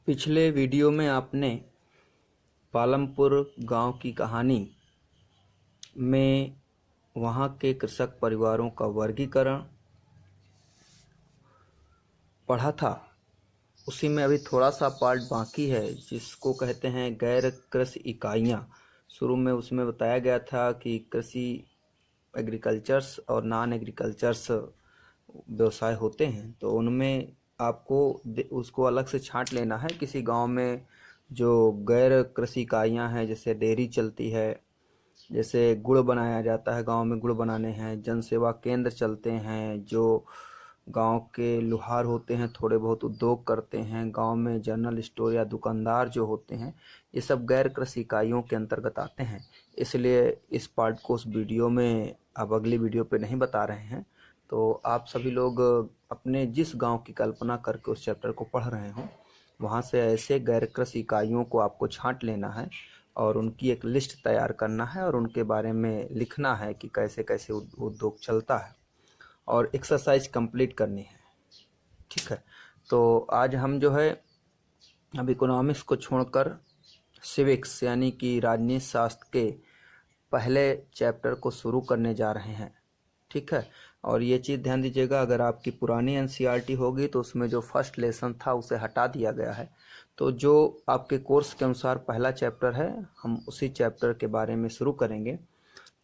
पिछले वीडियो में आपने पालमपुर गांव की कहानी में वहां के कृषक परिवारों का वर्गीकरण पढ़ा था। उसी में अभी थोड़ा सा पार्ट बाकी है जिसको कहते हैं गैर कृषि इकाइयाँ। शुरू में उसमें बताया गया था कि कृषि एग्रीकल्चर्स और नॉन एग्रीकल्चर्स व्यवसाय होते हैं, तो उनमें आपको उसको अलग से छांट लेना है। किसी गांव में जो गैर कृषि इकाइयाँ हैं, जैसे डेयरी चलती है, जैसे गुड़ बनाया जाता है, गांव में गुड़ बनाने हैं, जन सेवा केंद्र चलते हैं, जो गांव के लुहार होते हैं थोड़े बहुत उद्योग करते हैं, गांव में जनरल स्टोर या दुकानदार जो होते हैं, ये सब गैर कृषि इकाइयों के अंतर्गत आते हैं। इसलिए इस पार्ट को उस वीडियो में अब अगली वीडियो पे नहीं बता रहे हैं। तो आप सभी लोग अपने जिस गांव की कल्पना करके उस चैप्टर को पढ़ रहे हो, वहाँ से ऐसे गैर कृषि इकाइयों को आपको छांट लेना है और उनकी एक लिस्ट तैयार करना है और उनके बारे में लिखना है कि कैसे कैसे उद्योग चलता है, और एक्सरसाइज कंप्लीट करनी है। ठीक है, तो आज हम जो है अब इकोनॉमिक्स को छोड़कर सिविक्स यानी कि राजनीति शास्त्र के पहले चैप्टर को शुरू करने जा रहे हैं। ठीक है, और ये चीज़ ध्यान दीजिएगा, अगर आपकी पुरानी एनसीईआरटी होगी तो उसमें जो फर्स्ट लेसन था उसे हटा दिया गया है। तो जो आपके कोर्स के अनुसार पहला चैप्टर है, हम उसी चैप्टर के बारे में शुरू करेंगे।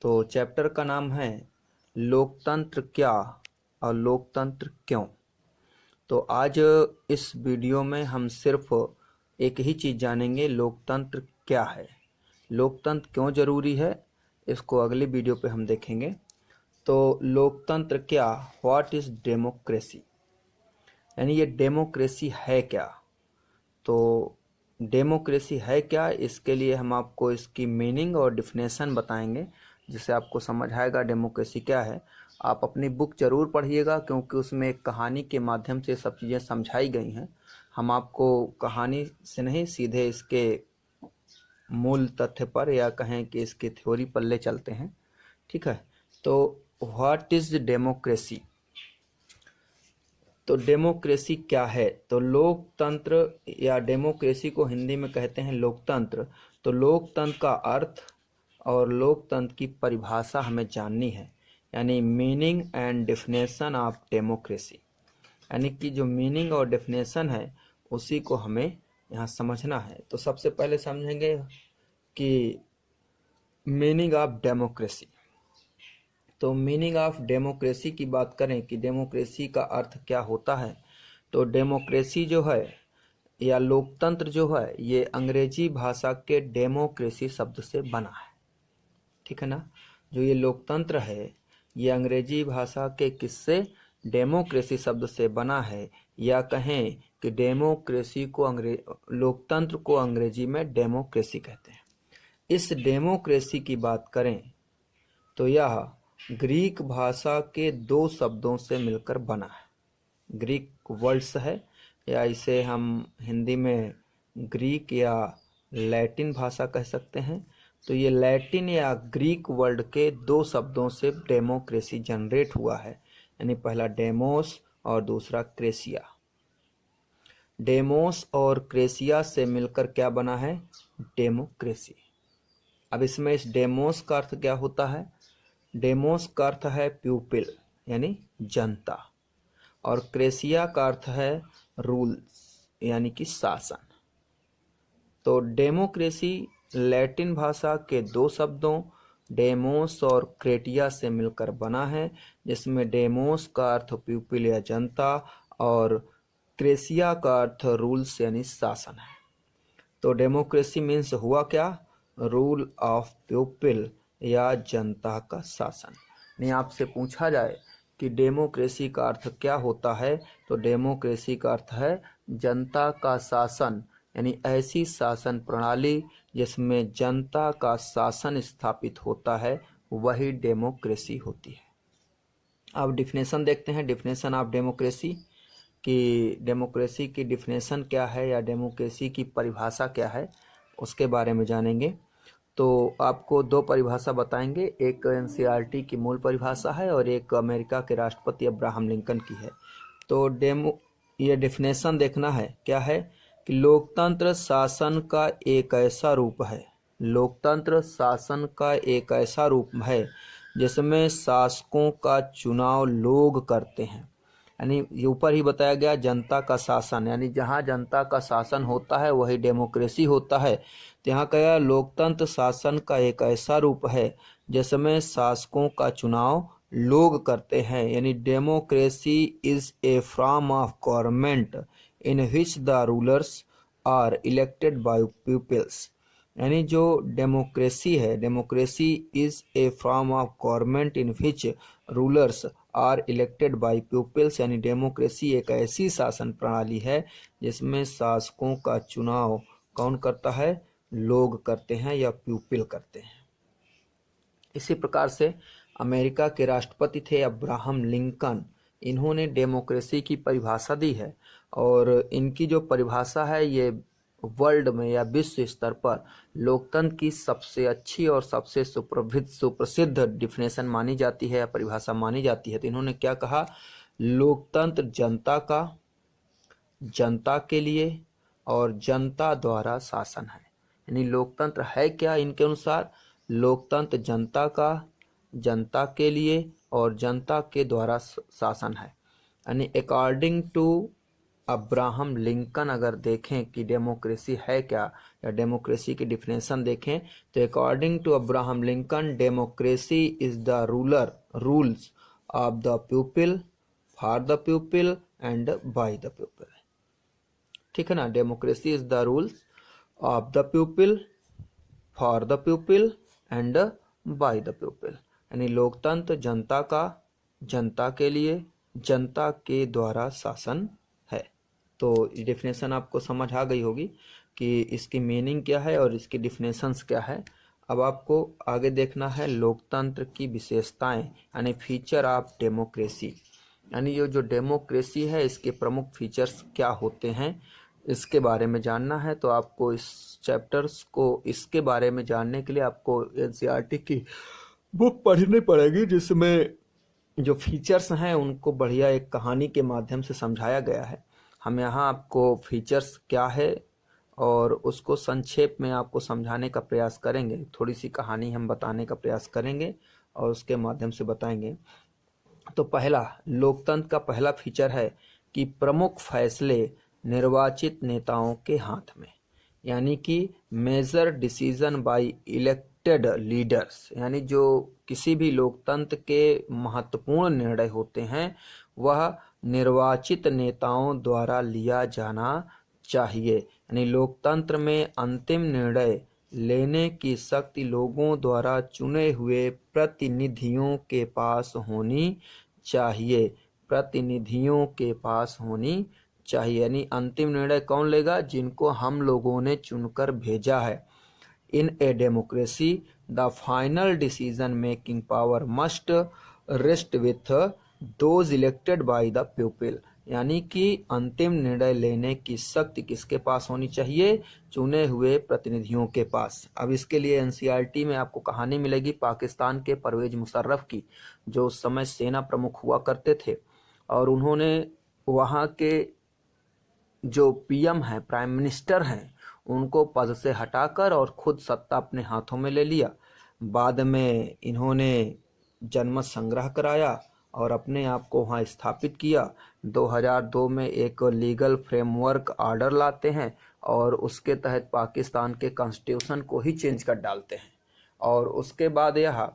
तो चैप्टर का नाम है लोकतंत्र क्या और लोकतंत्र क्यों। तो आज इस वीडियो में हम सिर्फ एक ही चीज़ जानेंगे, लोकतंत्र क्या है, लोकतंत्र क्यों ज़रूरी है, इसको अगली वीडियो पे हम देखेंगे। तो लोकतंत्र क्या, व्हाट इज़ डेमोक्रेसी, यानी ये डेमोक्रेसी है क्या। तो डेमोक्रेसी है क्या, इसके लिए हम आपको इसकी मीनिंग और डिफिनेशन बताएंगे, जिससे आपको समझ आएगा डेमोक्रेसी क्या है। आप अपनी बुक जरूर पढ़िएगा, क्योंकि उसमें एक कहानी के माध्यम से सब चीज़ें समझाई गई हैं। हम आपको कहानी से नहीं, सीधे इसके मूल तथ्य पर या कहें कि इसकी थ्योरी पर ले चलते हैं। ठीक है, तो व्हाट इज डेमोक्रेसी, तो डेमोक्रेसी क्या है। तो लोकतंत्र या डेमोक्रेसी को हिंदी में कहते हैं लोकतंत्र। तो लोकतंत्र का अर्थ और लोकतंत्र की परिभाषा हमें जाननी है, यानी meaning and definition of democracy, यानी कि जो मीनिंग और डेफिनेशन है उसी को हमें यहाँ समझना है। तो सबसे पहले समझेंगे कि मीनिंग ऑफ डेमोक्रेसी। तो मीनिंग ऑफ डेमोक्रेसी की बात करें कि डेमोक्रेसी का अर्थ क्या होता है, तो डेमोक्रेसी जो है या लोकतंत्र जो है, ये अंग्रेजी भाषा के डेमोक्रेसी शब्द से बना है। ठीक है ना, जो ये लोकतंत्र है ये अंग्रेजी भाषा के किससे, डेमोक्रेसी शब्द से बना है, या कहें कि डेमोक्रेसी को लोकतंत्र को अंग्रेजी में डेमोक्रेसी कहते हैं। इस डेमोक्रेसी की बात करें तो यह ग्रीक भाषा के दो शब्दों से मिलकर बना है। ग्रीक वर्ड्स है, या इसे हम हिंदी में ग्रीक या लैटिन भाषा कह सकते हैं। तो ये लैटिन या ग्रीक वर्ड के दो शब्दों से डेमोक्रेसी जनरेट हुआ है, यानी पहला डेमोस और दूसरा क्रेसिया। डेमोस और क्रेसिया से मिलकर क्या बना है, डेमोक्रेसी। अब इसमें इस डेमोस का अर्थ क्या होता है, डेमोस का अर्थ है प्यूपिल यानी जनता, और क्रेसिया का अर्थ है रूल्स यानी कि शासन। तो डेमोक्रेसी लैटिन भाषा के दो शब्दों डेमोस और क्रेटिया से मिलकर बना है, जिसमें डेमोस का अर्थ प्यूपिल या जनता और क्रेसिया का अर्थ रूल्स यानी शासन है। तो डेमोक्रेसी मीन्स हुआ क्या, रूल ऑफ पीपल या जनता का शासन। नहीं, आपसे पूछा जाए कि डेमोक्रेसी का अर्थ क्या होता है, तो डेमोक्रेसी का अर्थ है जनता का शासन, यानी ऐसी शासन प्रणाली जिसमें जनता का शासन स्थापित होता है, वही डेमोक्रेसी होती है। अब डिफिनेशन देखते हैं, डिफिनेशन ऑफ डेमोक्रेसी, कि डेमोक्रेसी की डिफिनेशन क्या है या डेमोक्रेसी की परिभाषा क्या है, उसके बारे में जानेंगे। तो आपको दो परिभाषा बताएंगे, एक एनसीईआरटी की मूल परिभाषा है और एक अमेरिका के राष्ट्रपति अब्राहम लिंकन की है। तो ये डेफिनेशन देखना है क्या है, कि लोकतंत्र शासन का एक ऐसा रूप है, लोकतंत्र शासन का एक ऐसा रूप है जिसमें शासकों का चुनाव लोग करते हैं। यानी ये ऊपर ही बताया गया जनता का शासन, यानी जहाँ जनता का शासन होता है वही डेमोक्रेसी होता है। तो यहाँ कहा लोकतंत्र शासन का एक ऐसा रूप है जिसमें शासकों का चुनाव लोग करते हैं। यानी democracy is a form of government in which the rulers are elected by peoples. यानी जो डेमोक्रेसी है, democracy is a form of government in which rulers are elected by peoples. यानी डेमोक्रेसी एक ऐसी शासन प्रणाली है जिसमें शासकों का चुनाव कौन करता है, लोग करते हैं या पीपल करते हैं। इसी प्रकार से अमेरिका के राष्ट्रपति थे अब्राहम लिंकन, इन्होंने डेमोक्रेसी की परिभाषा दी है और इनकी जो परिभाषा है ये वर्ल्ड में या विश्व स्तर पर लोकतंत्र की सबसे अच्छी और सबसे सुप्रसिद्ध डिफिनेशन मानी जाती है या परिभाषा मानी जाती है। तो इन्होंने क्या कहा, लोकतंत्र जनता का, जनता के लिए और जनता द्वारा शासन है। यानी लोकतंत्र है क्या इनके अनुसार, लोकतंत्र जनता का, जनता के लिए और जनता के द्वारा शासन है। यानी अकॉर्डिंग टू अब्राहम लिंकन अगर देखें कि डेमोक्रेसी है क्या या डेमोक्रेसी की डिफिनेशन देखें तो according to Abraham Lincoln democracy is the rules of the people for the people and by the people. ठीक है ना, democracy is the rules of the people for the people and by the people. यानी लोकतंत्र जनता का, जनता के लिए, जनता के द्वारा शासन है। तो डेफिनेशन आपको समझ आ गई होगी कि इसकी मीनिंग क्या है और इसकी डिफिनेशंस क्या है। अब आपको आगे देखना है लोकतंत्र की विशेषताएं यानी फीचर ऑफ डेमोक्रेसी। यानी ये जो डेमोक्रेसी है इसके प्रमुख फीचर्स क्या होते हैं इसके बारे में जानना है। तो आपको इस चैप्टर्स को, इसके बारे में जानने के लिए आपको एनसीईआरटी की बुक पढ़नी पड़ेगी जिसमें जो फीचर्स हैं उनको बढ़िया एक कहानी के माध्यम से समझाया गया है। हम यहाँ आपको फीचर्स क्या है और उसको संक्षेप में आपको समझाने का प्रयास करेंगे, थोड़ी सी कहानी हम बताने का प्रयास करेंगे और उसके माध्यम से बताएंगे। तो पहला, लोकतंत्र का पहला फीचर है कि प्रमुख फैसले निर्वाचित नेताओं के हाथ में, यानी कि major decision by elected leaders. यानी जो किसी भी लोकतंत्र के महत्वपूर्ण निर्णय होते हैं वह निर्वाचित नेताओं द्वारा लिया जाना चाहिए। यानी लोकतंत्र में अंतिम निर्णय लेने की शक्ति लोगों द्वारा चुने हुए प्रतिनिधियों के पास होनी चाहिए, प्रतिनिधियों के पास होनी चाहिए। यानी अंतिम निर्णय कौन लेगा, जिनको हम लोगों ने चुनकर भेजा है। In a democracy the final decision making power must rest with those elected by the people. यानी कि अंतिम निर्णय लेने की शक्ति किसके पास होनी चाहिए, चुने हुए प्रतिनिधियों के पास। अब इसके लिए एनसीईआरटी में आपको कहानी मिलेगी पाकिस्तान के परवेज मुशर्रफ की, जो उस समय सेना प्रमुख हुआ करते थे और उन्होंने वहाँ के जो पीएम हैं, प्राइम मिनिस्टर हैं, उनको पद से हटाकर और खुद सत्ता अपने हाथों में ले लिया। बाद में इन्होंने जनमत संग्रह कराया और अपने आप को वहाँ स्थापित किया। 2002 में एक लीगल फ्रेमवर्क ऑर्डर लाते हैं और उसके तहत पाकिस्तान के कॉन्स्टिट्यूशन को ही चेंज कर डालते हैं और उसके बाद यह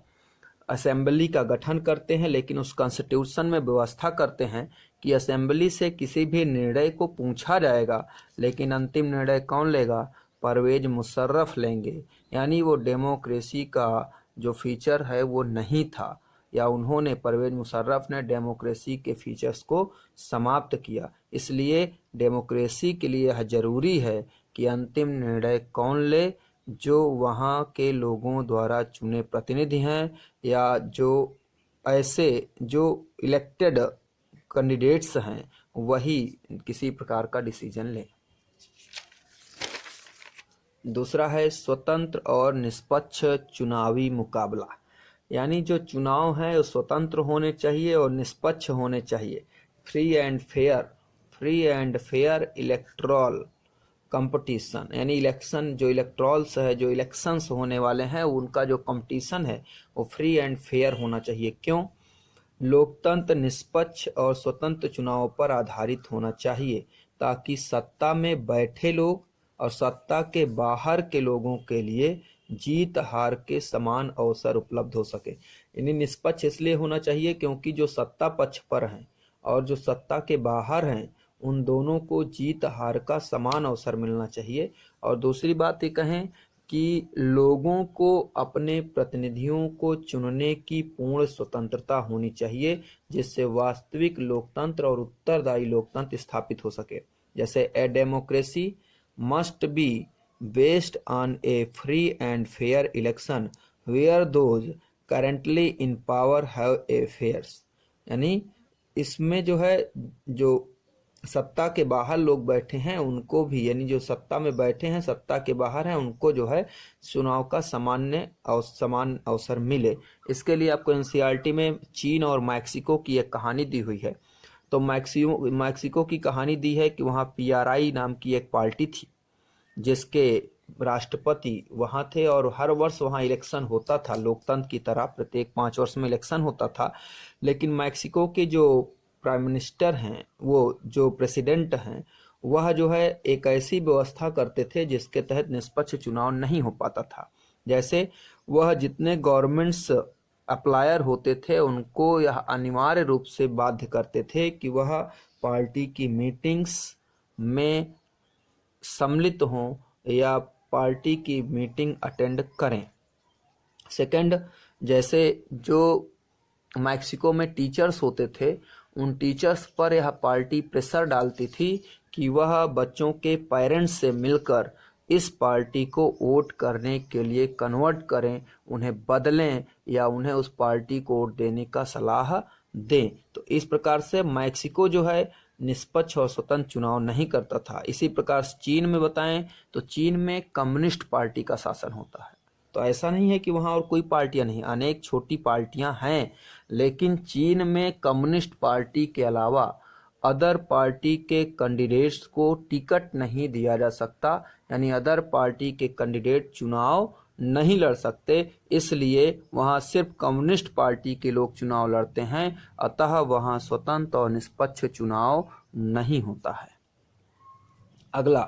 असेंबली का गठन करते हैं। लेकिन उस कॉन्स्टिट्यूशन में व्यवस्था करते हैं कि असेंबली से किसी भी निर्णय को पूछा जाएगा लेकिन अंतिम निर्णय कौन लेगा, परवेज मुशर्रफ लेंगे। यानी वो डेमोक्रेसी का जो फीचर है वो नहीं था, या उन्होंने, परवेज मुशर्रफ ने डेमोक्रेसी के फीचर्स को समाप्त किया। इसलिए डेमोक्रेसी के लिए यह जरूरी है कि अंतिम निर्णय कौन ले, जो वहाँ के लोगों द्वारा चुने प्रतिनिधि हैं या जो ऐसे जो इलेक्टेड कैंडिडेट्स हैं वही किसी प्रकार का डिसीजन लें। दूसरा है स्वतंत्र और निष्पक्ष चुनावी मुकाबला। यानी जो चुनाव है वो स्वतंत्र होने चाहिए और निष्पक्ष होने चाहिए। Free and fair electoral competition, यानी इलेक्शन जो इलेक्ट्रॉल्स है, जो इलेक्शंस होने वाले हैं, उनका जो कंपटीशन है वो फ्री एंड फेयर होना चाहिए। क्यों? लोकतंत्र निष्पक्ष और स्वतंत्र चुनाव पर आधारित होना चाहिए ताकि सत्ता में बैठे लोग और सत्ता के बाहर के लोगों के लिए जीत हार के समान अवसर उपलब्ध हो सके। यानी निष्पक्ष इसलिए होना चाहिए क्योंकि जो सत्ता पक्ष पर हैं और जो सत्ता के बाहर हैं, उन दोनों को जीत हार का समान अवसर मिलना चाहिए। और दूसरी बात ये कहें कि लोगों को अपने प्रतिनिधियों को चुनने की पूर्ण स्वतंत्रता होनी चाहिए, जिससे वास्तविक लोकतंत्र और उत्तरदायी लोकतंत्र स्थापित हो सके। जैसे a democracy must be based on a free and fair election where those currently in power have a fairs. यानी इसमें जो है, जो सत्ता के बाहर लोग बैठे हैं उनको भी, यानी जो सत्ता में बैठे हैं सत्ता के बाहर हैं, उनको जो है चुनाव का समान अवसर मिले। इसके लिए आपको एनसीईआरटी में चीन और मैक्सिको की एक कहानी दी हुई है। तो मैक्सिको की कहानी दी है कि वहाँ PRI नाम की एक पार्टी थी जिसके राष्ट्रपति वहाँ थे और हर वर्ष वहाँ इलेक्शन होता था, लोकतंत्र की तरह प्रत्येक 5 वर्ष में इलेक्शन होता था। लेकिन मैक्सिको के जो प्राइम मिनिस्टर हैं, वो जो प्रेसिडेंट हैं, वह जो है एक ऐसी व्यवस्था करते थे जिसके तहत निष्पक्ष चुनाव नहीं हो पाता था। जैसे वह जितने गवर्नमेंट्स अप्लायर होते थे उनको यह अनिवार्य रूप से बाध्य करते थे कि वह पार्टी की मीटिंग्स में सम्मिलित हों या पार्टी की मीटिंग अटेंड करें। सेकंड, जैसे जो मैक्सिको में टीचर्स होते थे, उन टीचर्स पर यह पार्टी प्रेशर डालती थी कि वह बच्चों के पेरेंट्स से मिलकर इस पार्टी को वोट करने के लिए कन्वर्ट करें, उन्हें बदलें या उन्हें उस पार्टी को वोट देने का सलाह दें। तो इस प्रकार से मैक्सिको जो है निष्पक्ष और स्वतंत्र चुनाव नहीं करता था। इसी प्रकार चीन में बताएं तो चीन में कम्युनिस्ट पार्टी का शासन होता है। तो ऐसा नहीं है कि वहाँ और कोई पार्टियां नहीं, अनेक छोटी पार्टियां हैं, लेकिन चीन में कम्युनिस्ट पार्टी के अलावा अदर पार्टी के कैंडिडेट्स को टिकट नहीं दिया जा सकता, यानी अदर पार्टी के कैंडिडेट चुनाव नहीं लड़ सकते। इसलिए वहाँ सिर्फ कम्युनिस्ट पार्टी के लोग चुनाव लड़ते हैं, अतः वहाँ स्वतंत्र और निष्पक्ष चुनाव नहीं होता है। अगला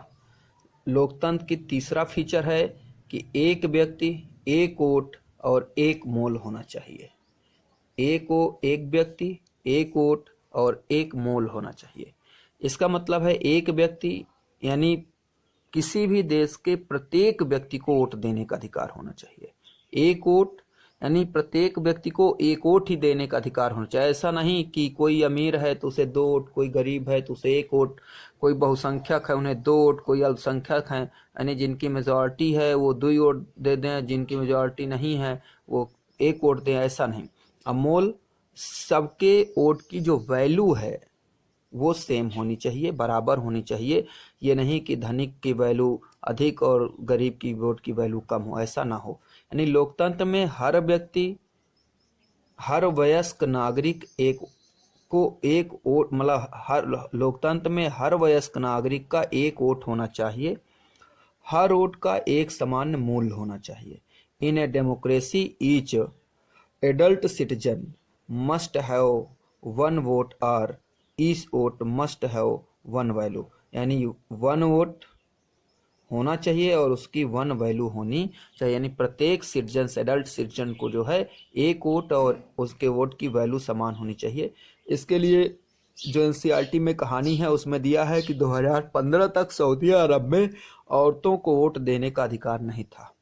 लोकतंत्र की तीसरा फीचर है कि एक व्यक्ति, एक वोट और एक मोल होना चाहिए। एक व्यक्ति, एक वोट और एक मोल होना चाहिए। इसका मतलब है एक व्यक्ति यानी किसी भी देश के प्रत्येक व्यक्ति को वोट देने का अधिकार होना चाहिए। एक वोट यानी प्रत्येक व्यक्ति को एक वोट ही देने का अधिकार होना चाहिए। ऐसा नहीं कि कोई अमीर है तो उसे 2 वोट, कोई गरीब है तो उसे 1 वोट, कोई बहुसंख्यक है उन्हें 2 वोट, कोई अल्पसंख्यक है यानी जिनकी मेजॉरिटी है वो 2 वोट दे दें, जिनकी मेजॉरिटी नहीं है वो 1 वोट दें, ऐसा नहीं। अमोल सबके वोट की जो वैल्यू है वो सेम होनी चाहिए, बराबर होनी चाहिए। ये नहीं कि धनिक की वैल्यू अधिक और गरीब की वोट की वैल्यू कम हो, ऐसा ना हो। यानी लोकतंत्र में हर व्यक्ति, हर वयस्क नागरिक एक वोट, मतलब हर लोकतंत्र में हर वयस्क नागरिक का 1 वोट होना चाहिए। हर वोट का एक समान मूल्य होना चाहिए। In a democracy each adult citizen must have 1 vote और each vote must have 1 value. यानी 1 वोट होना चाहिए और उसकी 1 वैल्यू होनी चाहिए। यानी प्रत्येक सिटीजन, एडल्ट सिटीजन को जो है 1 वोट और उसके वोट की वैल्यू समान होनी चाहिए। इसके लिए जो एनसीईआरटी में कहानी है उसमें दिया है कि 2015 तक सऊदी अरब में औरतों को वोट देने का अधिकार नहीं था।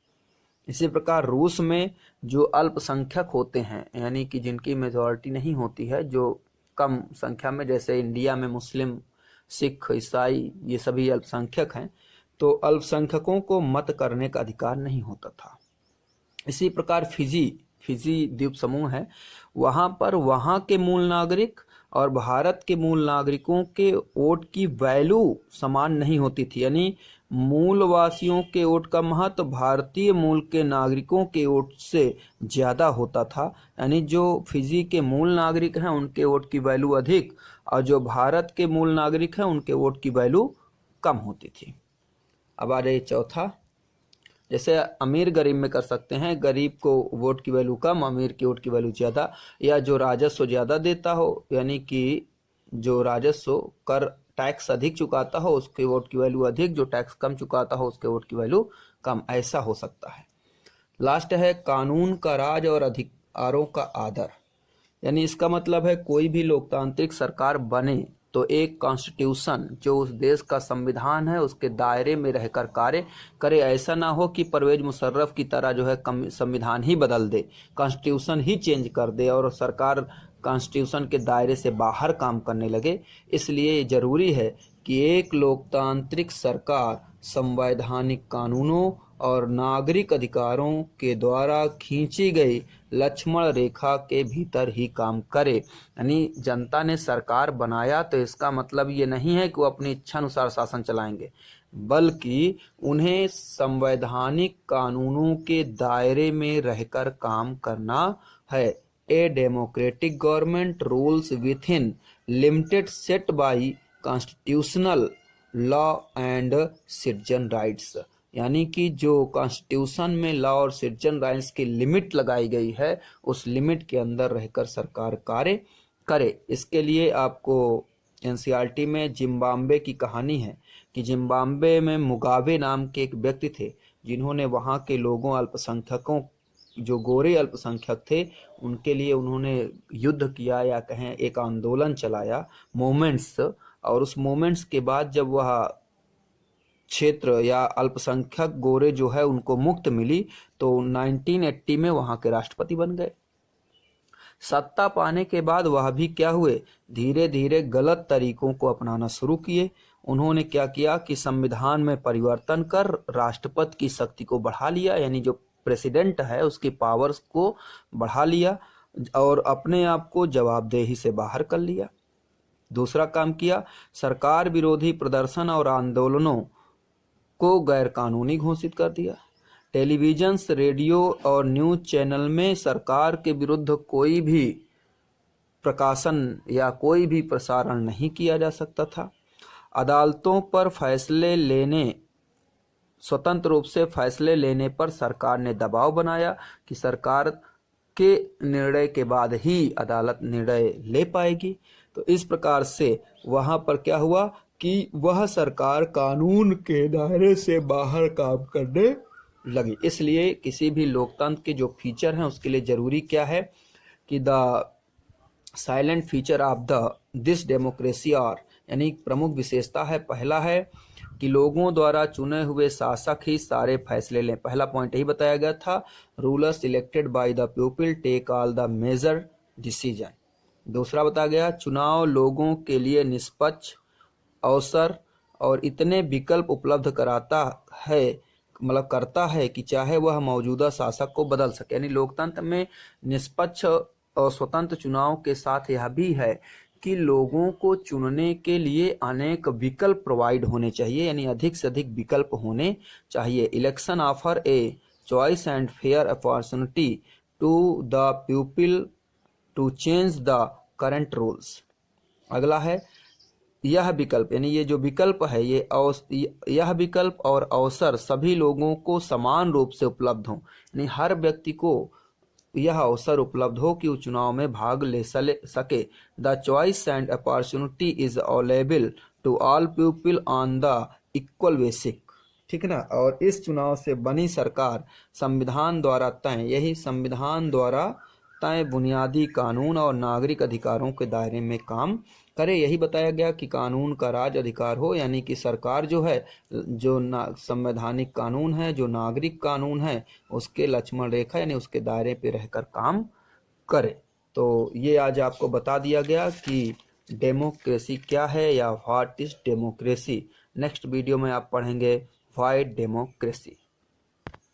इसी प्रकार रूस में जो अल्पसंख्यक होते हैं यानी कि जिनकी मेजॉरिटी नहीं होती है, जो कम संख्या में, जैसे इंडिया में मुस्लिम, सिख, ईसाई ये सभी अल्पसंख्यक हैं, तो अल्पसंख्यकों को मत करने का अधिकार नहीं होता था। इसी प्रकार फिजी द्वीप समूह है, वहाँ पर वहाँ के मूल नागरिक और भारत के मूल नागरिकों के वोट की वैल्यू समान नहीं होती थी। यानी मूल वासियों के वोट का महत्व भारतीय मूल के नागरिकों के वोट से ज़्यादा होता था। यानी जो फिजी के मूल नागरिक हैं उनके वोट की वैल्यू अधिक और जो भारत के मूल नागरिक हैं उनके वोट की वैल्यू कम होती थी। अब आ जाइए चौथा, जैसे अमीर गरीब में कर सकते हैं, गरीब को वोट की वैल्यू कम, अमीर की वोट की वैल्यू ज़्यादा, या जो राजस्व ज़्यादा देता हो, यानी कि जो राजस्व कर टैक्स अधिक चुकाता हो उसके वोट की वैल्यू अधिक, जो टैक्स कम चुकाता हो उसके वोट की वैल्यू कम, ऐसा हो सकता है। लास्ट है कानून का राज और अधिकारों का आदर, यानी इसका मतलब है कोई भी लोकतांत्रिक सरकार बने तो एक कॉन्स्टिट्यूशन जो उस देश का संविधान है उसके दायरे में रहकर कार्य करे। ऐसा ना हो कि परवेज मुशर्रफ की तरह जो है संविधान ही बदल दे, कॉन्स्टिट्यूशन ही चेंज कर दे और सरकार कॉन्स्टिट्यूशन के दायरे से बाहर काम करने लगे। इसलिए जरूरी है कि एक लोकतांत्रिक सरकार संवैधानिक कानूनों और नागरिक अधिकारों के द्वारा खींची गई लक्ष्मण रेखा के भीतर ही काम करे। यानी जनता ने सरकार बनाया तो इसका मतलब ये नहीं है कि वो अपनी इच्छा अनुसार शासन चलाएंगे, बल्कि उन्हें संवैधानिक कानूनों के दायरे में रहकर काम करना है। A democratic government rules with in limited set by constitutional law and citizen rights, यानी कि जो कॉन्स्टिट्यूशन में लॉ और सिटीजन राइट्स की लिमिट लगाई गई है उस लिमिट के अंदर रहकर सरकार कार्य करे। इसके लिए आपको एनसीईआरटी में जिम्बाब्वे की कहानी है कि जिम्बाब्वे में मुगाबे नाम के एक व्यक्ति थे जिन्होंने वहाँ के लोगों, अल्पसंख्यकों, जो गोरे अल्पसंख्यक थे, उनके लिए उन्होंने युद्ध किया या कहें एक आंदोलन चलाया, मोमेंट्स, और उस मोमेंट्स के बाद जब वह क्षेत्र या अल्पसंख्यक गोरे जो है उनको मुक्त मिली तो 1980 में वहां के राष्ट्रपति बन गए। सत्ता पाने के बाद वह भी क्या हुए, धीरे धीरे गलत तरीकों को अपनाना शुरू किए। उन्होंने क्या किया कि संविधान में परिवर्तन कर राष्ट्रपति की शक्ति को बढ़ा लिया, यानी जो प्रेसिडेंट है उसकी पावर्स को बढ़ा लिया और अपने आप को जवाबदेही से बाहर कर लिया। दूसरा काम किया, सरकार विरोधी प्रदर्शन और आंदोलनों को गैर कानूनी घोषित कर दिया। टेलीविजन, रेडियो और न्यूज चैनल में सरकार के विरुद्ध कोई भी प्रकाशन या कोई भी प्रसारण नहीं किया जा सकता था। अदालतों पर फैसले लेने, स्वतंत्र रूप से फैसले लेने पर सरकार ने दबाव बनाया कि सरकार के निर्णय के बाद ही अदालत निर्णय ले पाएगी। तो इस प्रकार से वहां पर क्या हुआ कि वह सरकार कानून के दायरे से बाहर काम करने लगी। इसलिए किसी भी लोकतंत्र के जो फीचर हैं उसके लिए जरूरी क्या है कि the silent feature of this democracy और, यानी प्रमुख विशेषता है, पहला है कि लोगों द्वारा चुने हुए शासक ही सारे फैसले लें। पहला पॉइंट यही बताया गया था, rulers elected by the people take all the major decision. दूसरा बताया गया, चुनाव लोगों के लिए निष्पक्ष, अवसर और इतने विकल्प उपलब्ध कराता है, मतलब करता है कि चाहे वह मौजूदा शासक को बदल सके। यानी लोकतंत्र में निष्पक्ष और स्वतंत्र चुनाव के साथ यह भी है कि लोगों को चुनने के लिए अनेक विकल्प प्रोवाइड होने चाहिए, यानी अधिक से अधिक विकल्प होने चाहिए। Election offer a choice and fair opportunity to the people to change the current rules. अगला है यह विकल्प, यानी ये जो विकल्प है यह विकल्प और अवसर सभी लोगों को समान रूप से उपलब्ध हों, यानी हर व्यक्ति को यह अवसर उपलब्ध हो कि वो चुनाव में भाग ले सके। The choice and opportunity is available to all people on the equal basic, ठीक है ना। और इस चुनाव से बनी सरकार संविधान द्वारा तय, यही संविधान द्वारा तय बुनियादी कानून और नागरिक अधिकारों के दायरे में काम करे। यही बताया गया कि कानून का राज अधिकार हो, यानी कि सरकार जो है, जो संवैधानिक कानून है, जो नागरिक कानून है, उसके लक्ष्मण रेखा यानी उसके दायरे पे रहकर काम करे। तो ये आज आपको बता दिया गया कि डेमोक्रेसी क्या है या what is democracy. Next video में आप पढ़ेंगे व्हाई डेमोक्रेसी।